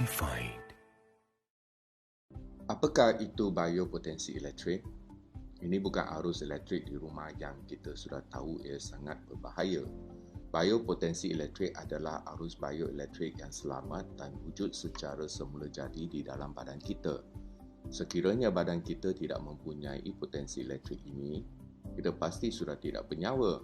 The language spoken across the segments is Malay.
Redefined. Apakah itu biopotensi elektrik? Ini bukan arus elektrik di rumah yang kita sudah tahu ia sangat berbahaya. Biopotensi elektrik adalah arus bioelektrik yang selamat dan wujud secara semula jadi di dalam badan kita. Sekiranya badan kita tidak mempunyai potensi elektrik ini, kita pasti sudah tidak bernyawa.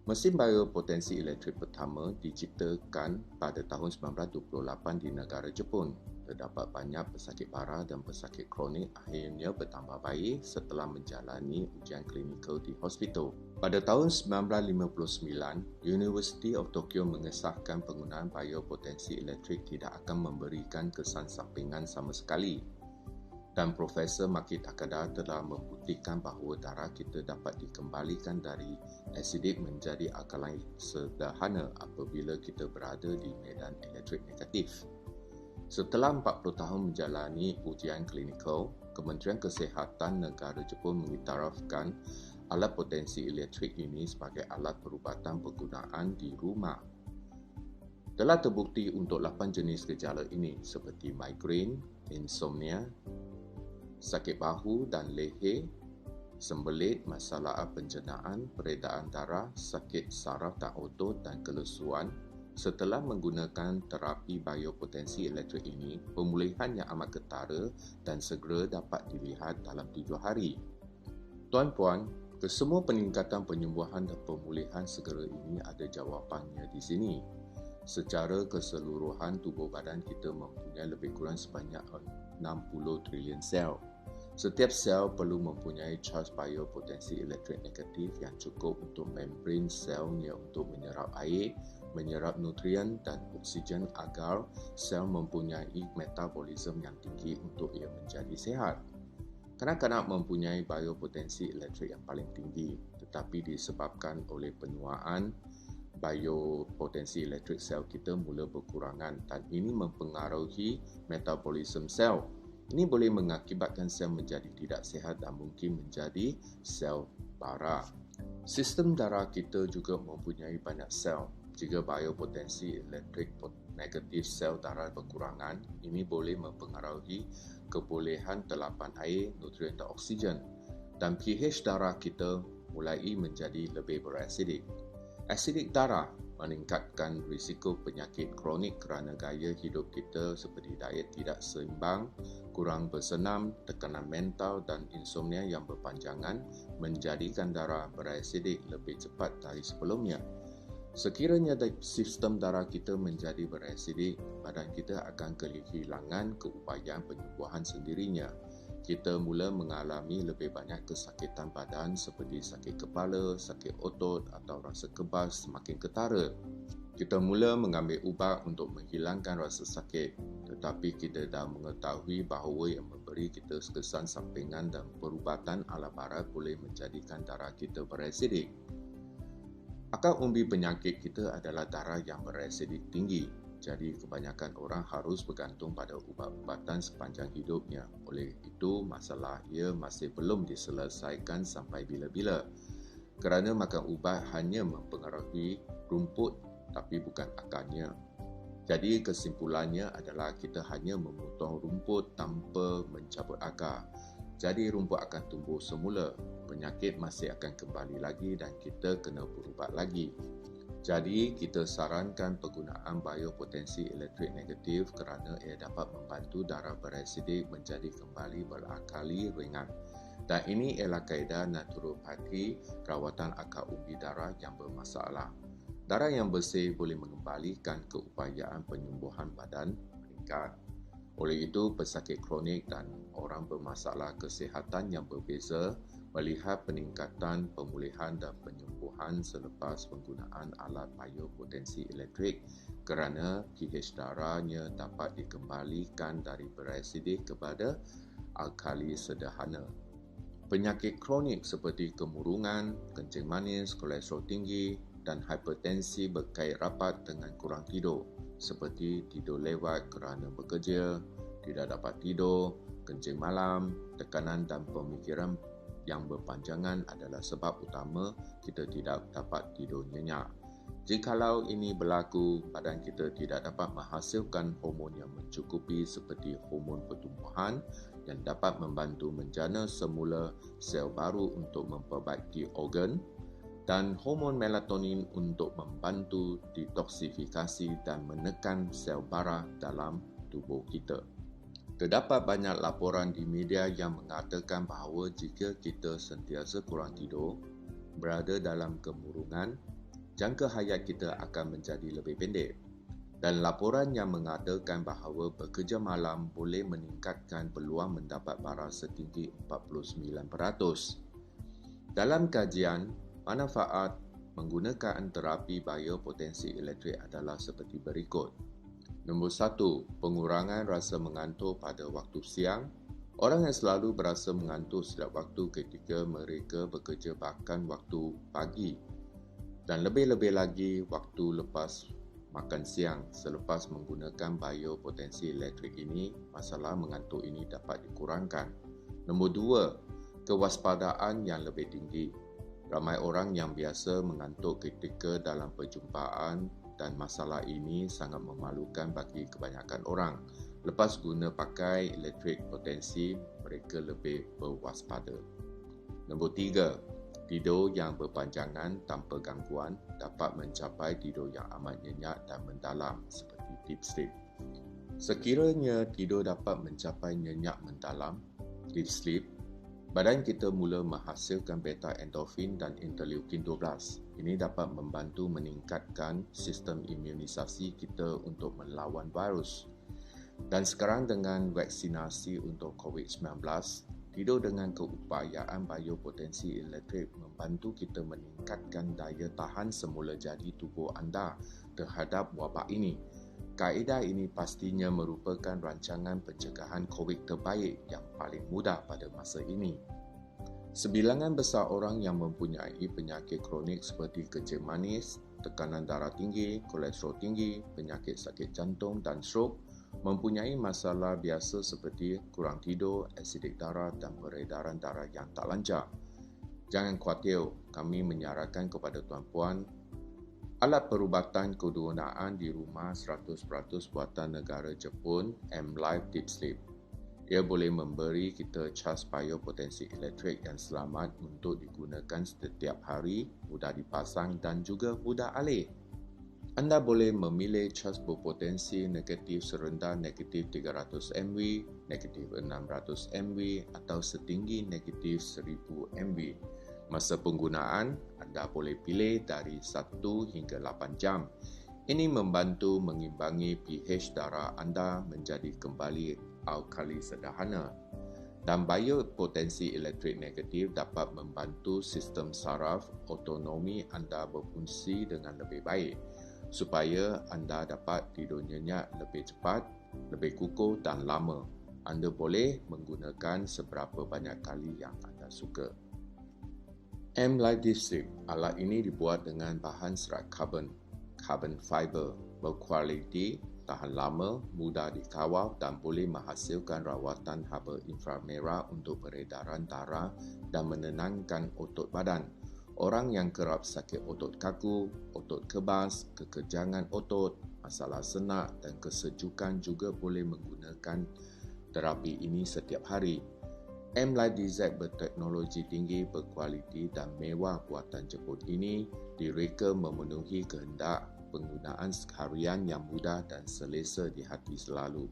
Mesin biopotensi elektrik pertama diciptakan pada tahun 1928 di negara Jepun. Terdapat banyak pesakit parah dan pesakit kronik akhirnya bertambah baik setelah menjalani ujian klinikal di hospital. Pada tahun 1959, University of Tokyo mengesahkan penggunaan biopotensi elektrik tidak akan memberikan kesan sampingan sama sekali. Dan Profesor Maki Takada telah membuktikan bahawa darah kita dapat dikembalikan dari asidik menjadi alkalin sederhana apabila kita berada di medan elektrik negatif. Setelah 40 tahun menjalani ujian klinikal, Kementerian Kesihatan Negara Jepun mengiktirafkan alat potensi elektrik ini sebagai alat perubatan penggunaan di rumah. Telah terbukti untuk 8 jenis gejala ini seperti migraine, insomnia, sakit bahu dan leher, sembelit, masalah pencernaan, peredaran darah, sakit saraf dan otot dan kelesuan. Setelah menggunakan terapi biopotensi elektrik ini, pemulihan yang amat ketara dan segera dapat dilihat dalam 7 hari. Tuan-puan, kesemua peningkatan penyembuhan dan pemulihan segera ini ada jawapannya di sini. Secara keseluruhan, tubuh badan kita mempunyai lebih kurang sebanyak 60 trilion sel. Setiap sel perlu mempunyai charge biopotensi elektrik negatif yang cukup untuk membran selnya untuk menyerap air, menyerap nutrien dan oksigen agar sel mempunyai metabolisme yang tinggi untuk ia menjadi sihat. Kanak-kanak mempunyai biopotensi elektrik yang paling tinggi, tetapi disebabkan oleh penuaan biopotensi elektrik sel kita mula berkurangan dan ini mempengaruhi metabolisme sel. Ini boleh mengakibatkan sel menjadi tidak sihat dan mungkin menjadi sel bara. Sistem darah kita juga mempunyai banyak sel. Jika biopotensi elektrik negatif sel darah berkurangan, ini boleh mempengaruhi kebolehan telapan air, nutrien dan oksigen. Dan pH darah kita mulai menjadi lebih berasidik. Asidik darah meningkatkan risiko penyakit kronik kerana gaya hidup kita seperti diet tidak seimbang, kurang bersenam, tekanan mental dan insomnia yang berpanjangan menjadikan darah berasidik lebih cepat dari sebelumnya. Sekiranya sistem darah kita menjadi berasidik, badan kita akan kehilangan keupayaan penyembuhan sendirinya. Kita mula mengalami lebih banyak kesakitan badan seperti sakit kepala, sakit otot atau rasa kebas semakin ketara. Kita mula mengambil ubat untuk menghilangkan rasa sakit, tetapi kita dah mengetahui bahawa yang memberi kita kesan sampingan dan perubatan ala barat boleh menjadikan darah kita berasidik. Akar umbi penyakit kita adalah darah yang berasidik tinggi. Jadi kebanyakan orang harus bergantung pada ubat-ubatan sepanjang hidupnya. Oleh itu, masalah ia masih belum diselesaikan sampai bila-bila. Kerana makan ubat hanya mempengaruhi rumput tapi bukan akarnya. Jadi kesimpulannya adalah kita hanya memotong rumput tanpa mencabut akar. Jadi rumput akan tumbuh semula. Penyakit masih akan kembali lagi dan kita kena berubat lagi. Jadi, kita sarankan penggunaan biopotensi elektrik negatif kerana ia dapat membantu darah berasidik menjadi kembali berakali ringan. Dan ini ialah kaedah naturopati rawatan akar umbi darah yang bermasalah. Darah yang bersih boleh mengembalikan keupayaan penyembuhan badan meningkat. Oleh itu, pesakit kronik dan orang bermasalah kesihatan yang berbeza melihat peningkatan pemulihan dan penyembuhan selepas penggunaan alat biopotensi elektrik kerana pH darahnya dapat dikembalikan dari berasidik kepada alkali sederhana. Penyakit kronik seperti kemurungan, kencing manis, kolesterol tinggi dan hipertensi berkait rapat dengan kurang tidur seperti tidur lewat kerana bekerja, tidak dapat tidur, kencing malam, tekanan dan pemikiran yang berpanjangan adalah sebab utama kita tidak dapat tidur nyenyak. Jikalau ini berlaku, badan kita tidak dapat menghasilkan hormon yang mencukupi seperti hormon pertumbuhan yang dapat membantu menjana semula sel baru untuk memperbaiki organ, dan hormon melatonin untuk membantu detoksifikasi dan menekan sel bara dalam tubuh kita. Terdapat banyak laporan di media yang mengatakan bahawa jika kita sentiasa kurang tidur, berada dalam kemurungan, jangka hayat kita akan menjadi lebih pendek. Dan laporan yang mengatakan bahawa bekerja malam boleh meningkatkan peluang mendapat bara setinggi 49%. Dalam kajian, manfaat menggunakan terapi biopotensi elektrik adalah seperti berikut. Nombor 1, pengurangan rasa mengantuk pada waktu siang. Orang yang selalu berasa mengantuk setiap waktu ketika mereka bekerja bahkan waktu pagi dan lebih-lebih lagi waktu lepas makan siang. Selepas menggunakan biopotensi elektrik ini, masalah mengantuk ini dapat dikurangkan. Nombor 2, kewaspadaan yang lebih tinggi. Ramai orang yang biasa mengantuk ketika dalam perjumpaan dan masalah ini sangat memalukan bagi kebanyakan orang. Lepas guna pakai elektrik potensi, mereka lebih berwaspada. Nombor 3, tidur yang berpanjangan tanpa gangguan dapat mencapai tidur yang amat nyenyak dan mendalam seperti deep sleep. Sekiranya tidur dapat mencapai nyenyak mendalam, deep sleep, badan kita mula menghasilkan beta endorfin dan interleukin 12. Ini dapat membantu meningkatkan sistem imunisasi kita untuk melawan virus. Dan sekarang dengan vaksinasi untuk COVID-19, tidur dengan keupayaan biopotensi elektrik membantu kita meningkatkan daya tahan semula jadi tubuh anda terhadap wabak ini. Kaedah ini pastinya merupakan rancangan pencegahan COVID terbaik yang paling mudah pada masa ini. Sebilangan besar orang yang mempunyai penyakit kronik seperti kencing manis, tekanan darah tinggi, kolesterol tinggi, penyakit sakit jantung dan stroke mempunyai masalah biasa seperti kurang tidur, asidik darah dan peredaran darah yang tak lancar. Jangan khawatir, kami menyarankan kepada tuan-puan alat perubatan kegunaan di rumah 100% buatan negara Jepun, M-Life Deep Sleep. Ia boleh memberi kita cas biopotensi elektrik yang selamat untuk digunakan setiap hari, mudah dipasang dan juga mudah alih. Anda boleh memilih cas berpotensi negatif serendah negatif 300 mW, negatif 600 mW atau setinggi negatif 1000 mW. Masa penggunaan, anda boleh pilih dari 1 hingga 8 jam. Ini membantu mengimbangi pH darah anda menjadi kembali alkali sederhana. Dan biopotensi elektrik negatif dapat membantu sistem saraf otonomi anda berfungsi dengan lebih baik, supaya anda dapat tidur nyenyak lebih cepat, lebih kukuh dan lama. Anda boleh menggunakan seberapa banyak kali yang anda suka. M-Life Deep Sleep, alat ini dibuat dengan bahan serat carbon fiber, berkualiti, tahan lama, mudah dikawal dan boleh menghasilkan rawatan haba inframerah untuk peredaran darah dan menenangkan otot badan. Orang yang kerap sakit otot kaku, otot kebas, kekejangan otot, masalah senak dan kesejukan juga boleh menggunakan terapi ini setiap hari. M-Life DZ berteknologi tinggi, berkualiti dan mewah buatan Jepun ini direka memenuhi kehendak penggunaan harian yang mudah dan selesa di hati selalu.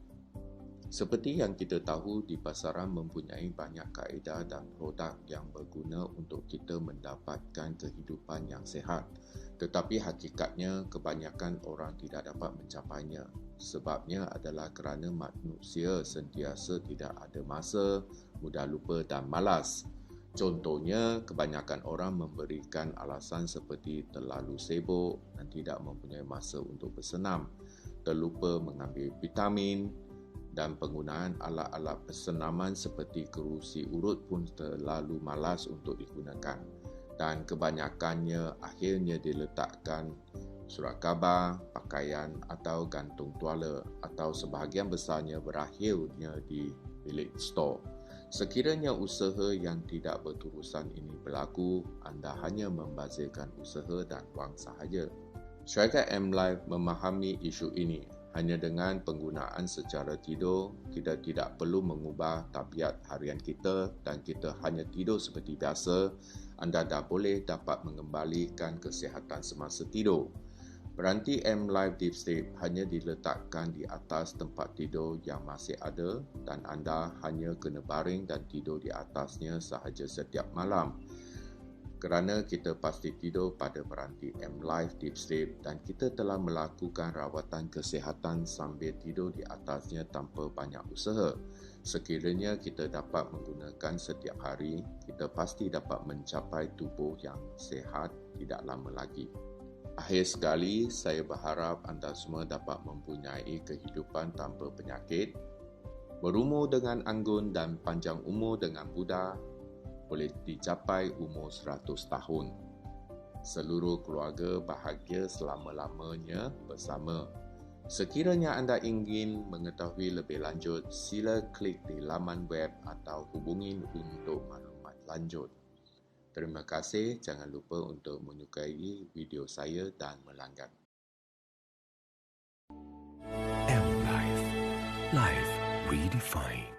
Seperti yang kita tahu, di pasaran mempunyai banyak kaedah dan produk yang berguna untuk kita mendapatkan kehidupan yang sihat. Tetapi hakikatnya kebanyakan orang tidak dapat mencapainya. Sebabnya adalah kerana manusia sentiasa tidak ada masa, mudah lupa dan malas. Contohnya, kebanyakan orang memberikan alasan seperti terlalu sibuk dan tidak mempunyai masa untuk bersenam, terlupa mengambil vitamin, dan penggunaan alat-alat persenaman seperti kerusi urut pun terlalu malas untuk digunakan. Dan kebanyakannya akhirnya diletakkan surat khabar, pakaian atau gantung tuala, atau sebahagian besarnya berakhirnya di bilik stor. Sekiranya usaha yang tidak berterusan ini berlaku, anda hanya membazirkan usaha dan wang sahaja. Syarikat M-Life memahami isu ini. Hanya dengan penggunaan secara tidur, kita tidak perlu mengubah tabiat harian kita dan kita hanya tidur seperti biasa, anda dah boleh dapat mengembalikan kesihatan semasa tidur. Peranti M-Life Deep Sleep hanya diletakkan di atas tempat tidur yang masih ada dan anda hanya kena baring dan tidur di atasnya sahaja setiap malam. Kerana kita pasti tidur pada peranti M-Life Deep Sleep dan kita telah melakukan rawatan kesihatan sambil tidur di atasnya tanpa banyak usaha. Sekiranya kita dapat menggunakan setiap hari, kita pasti dapat mencapai tubuh yang sihat tidak lama lagi. Akhir sekali, saya berharap anda semua dapat mempunyai kehidupan tanpa penyakit, berumur dengan anggun dan panjang umur dengan mudah, boleh dicapai umur 100 tahun. Seluruh keluarga bahagia selama-lamanya bersama. Sekiranya anda ingin mengetahui lebih lanjut, sila klik di laman web atau hubungi untuk maklumat lanjut. Terima kasih, jangan lupa untuk menyukai video saya dan melanggan. M Life. Life redefined.